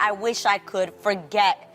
I wish I could forget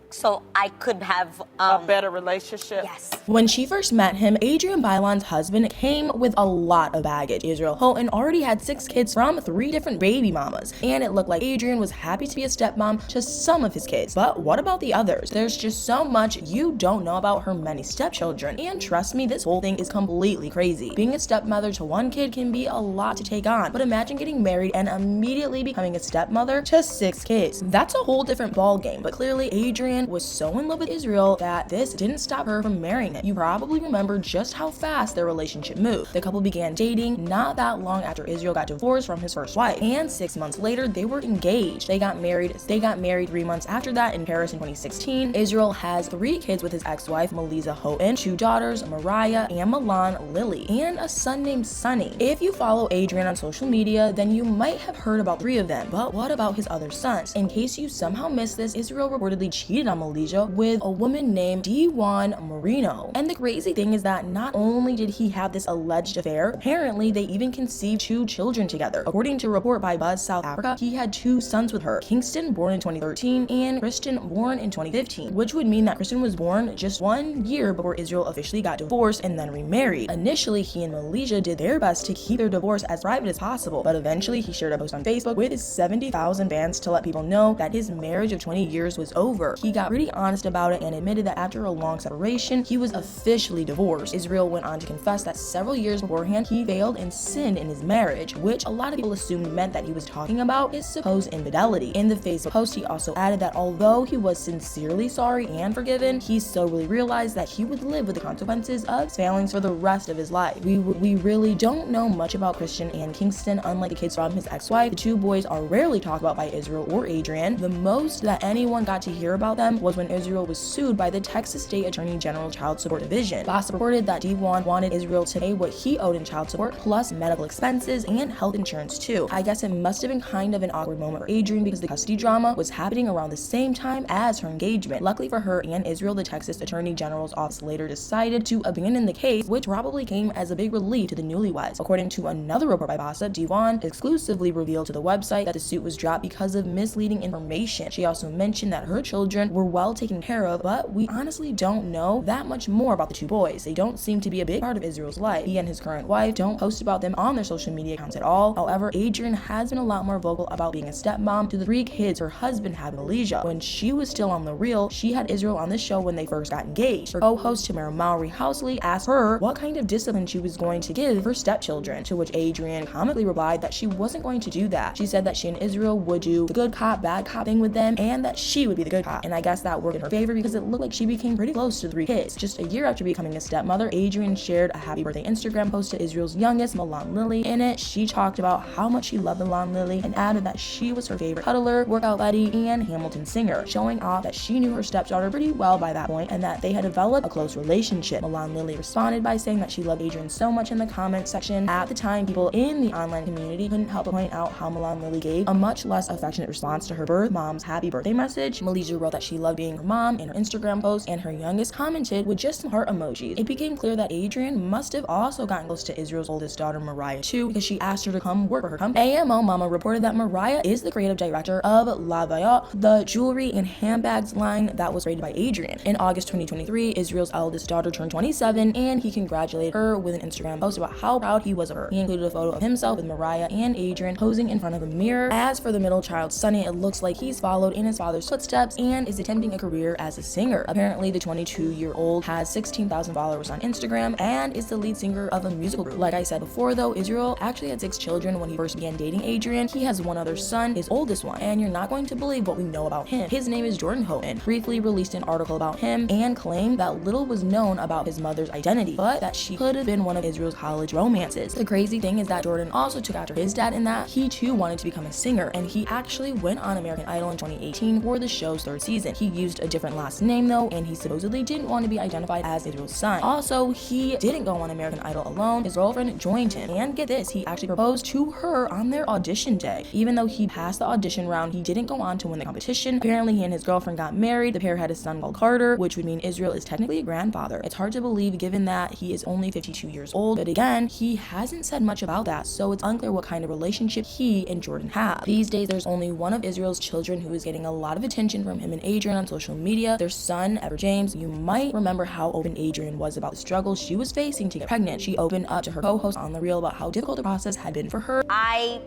so I could have a better relationship. Yes. When she first met him, Adrienne Bailon's husband came with a lot of baggage. Israel Houghton already had 6 kids from 3 different baby mamas, and it looked like Adrienne was happy to be a stepmom to some of his kids. But what about the others? There's just so much you don't know about her many stepchildren, and trust me, this whole thing is completely crazy. Being a stepmother to 1 kid can be a lot to take on, but imagine getting married and immediately becoming a stepmother to 6 kids. That's a whole different ball game, but clearly Adrienne was so in love with Israel that this didn't stop her from marrying him. You probably remember just how fast their relationship moved. The couple began dating not that long after Israel got divorced from his first wife, and 6 months later they were engaged. They got married 3 months after that in Paris in 2016. Israel has 3 kids with his ex-wife Melissa Houghton, 2 daughters, Mariah and Milan Lily, and a son named Sunny. If you follow Adrienne on social media, then you might have heard about 3 of them, but what about his other sons? In case you somehow missed this, Israel reportedly cheated on Melissa with a woman named Diwan Marino. And the crazy thing is that not only did he have this alleged affair, apparently they even conceived 2 children together. According to a report by Buzz South Africa, he had 2 sons with her, Kingston, born in 2013, and Christian, born in 2015, which would mean that Christian was born just 1 year before Israel officially got divorced and then remarried. Initially, he and Melissa did their best to keep their divorce as private as possible, but eventually he shared a post on Facebook with his 70,000 fans to let people know that his marriage of 20 years was over. He got pretty honest about it and admitted that after a long separation, he was officially divorced. Israel went on to confess that several years beforehand, he failed and sinned in his marriage, which a lot of people assumed meant that he was talking about his supposed infidelity. In the Facebook post, he also added that although he was sincerely sorry and forgiven, he still really realized that he would live with the consequences of his failings for the rest of his life. We really don't know much about Christian and Kingston. Unlike the kids from his ex-wife, the 2 boys are rarely talked about by Israel or Adrienne. The most that anyone got to hear about them was when Israel was sued by the Texas State Attorney General Child Support Division. Gossip reported that Diwan wanted Israel to pay what he owed in child support, plus medical expenses and health insurance too. I guess it must have been kind of an awkward moment for Adrienne because the custody drama was happening around the same time as her engagement. Luckily for her and Israel, the Texas Attorney General's office later decided to abandon the case, which probably came as a big relief to the newlyweds. According to another report by Bassa, Diwan exclusively revealed to the website that the suit was dropped because of misleading information. She also mentioned that her children were well taken care of, but we honestly don't know that much more about the 2 boys. They don't seem to be a big part of Israel's life. He and his current wife don't post about them on their social media accounts at all. However, Adrienne has been a lot more vocal about being a stepmom to the 3 kids her husband had with Malaysia. When she was still on The Real, she had Israel on the show when they first got engaged. Her co-host Tamara Mowry Housley asked her what kind of discipline she was going to give her stepchildren, to which Adrienne comically replied that she wasn't going to do that. She said that she and Israel would do the good cop, bad cop thing with them, and that she would be the good cop. And I guess that worked in her favor because it looked like she became pretty close to the 3 kids. Just a year after becoming a stepmother, Adrienne shared a happy birthday Instagram post to Israel's youngest, Milan Lily. In it, she talked about how much she loved Milan Lily and added that she was her favorite cuddler, workout buddy, and Hamilton singer, showing off that she knew her stepdaughter pretty well by that point and that they had developed a close relationship. Milan Lily responded by saying that she loved Adrienne so much in the comment section. At the time, people in the online community couldn't help but point out how Milan Lily gave a much less affectionate response to her birth mom's happy birthday message. Melissa wrote that she loved being her mom in her Instagram post, and her youngest commented with just some heart emojis. It became clear that Adrienne must have also gotten close to Israel's oldest daughter, Mariah, too, because she asked her to come work for her company. AMO Mama reported that Mariah is the creative director of La Vaillante, the jewelry and handbags line that was created by Adrienne. In August 2023, Israel's eldest daughter turned 27, and he congratulated her with an Instagram post about how proud he was of her. He included a photo of himself with Mariah and Adrienne posing in front of a mirror. As for the middle child, Sunny, it looks like he's followed in his father's footsteps and is attempting a career as a singer. Apparently, the 22-year-old has 16,000 followers on Instagram and is the lead singer of a musical group. Like I said before though, Israel actually had 6 children when he first began dating Adrienne. He has 1 other son, his oldest one, and you're not going to believe what we know about him. His name is Jordan Houghton. Briefly released an article about him and claimed that little was known about his mother's identity, but that she could have been one of Israel's college romances. The crazy thing is that Jordan also took after his dad in that he too wanted to become a singer, and he actually went on American Idol in 2018 for the show's 3rd season. He used a different last name though, and he supposedly didn't want to be identified as Israel's son. Also, he didn't go on American Idol alone. His girlfriend joined him, and get this, he actually proposed to her on their audition day. Even though he passed the audition round, he didn't go on to win the competition. Apparently, he and his girlfriend got married. The pair had a son called Carter, which would mean Israel is technically a grandfather. It's hard to believe given that he is only 52 years old, but again, he hasn't said much about that, so it's unclear what kind of relationship he and Jordan have. These days, there's only one of Israel's children who is getting a lot of attention from him and Adrienne on social media, their son, Ever James. You might remember how open Adrienne was about the struggle she was facing to get pregnant. She opened up to her co-host on The Real about how difficult the process had been for her. I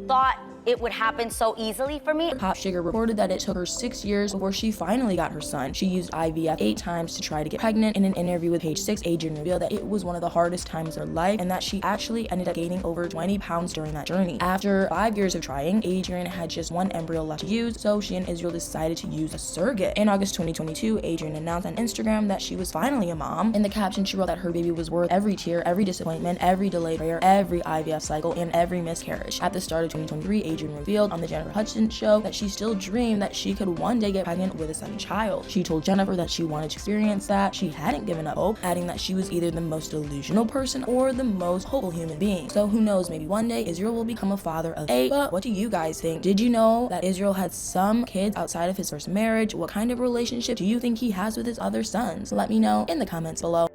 thought it would happen so easily for me. Pop Sugar reported that it took her 6 years before she finally got her son. She used IVF 8 times to try to get pregnant. In an interview with Page 6, Adrienne revealed that it was one of the hardest times of her life and that she actually ended up gaining over 20 pounds during that journey. After 5 years of trying, Adrienne had just 1 embryo left to use, so she and Israel decided to use a surrogate. In August 2022, Adrienne announced on Instagram that she was finally a mom. In the caption, she wrote that her baby was worth every tear, every disappointment, every delayed prayer, every IVF cycle, and every miscarriage. At the start of 2023, Adrienne revealed on the Jennifer Hudson show that she still dreamed that she could one day get pregnant with a second child. She told Jennifer that she wanted to experience that. She hadn't given up hope, adding that she was either the most delusional person or the most hopeful human being. So who knows, maybe one day Israel will become a father of 8. But what do you guys think? Did you know that Israel had some kids outside of his first marriage? What kind of relationship do you think he has with his other sons? Let me know in the comments below.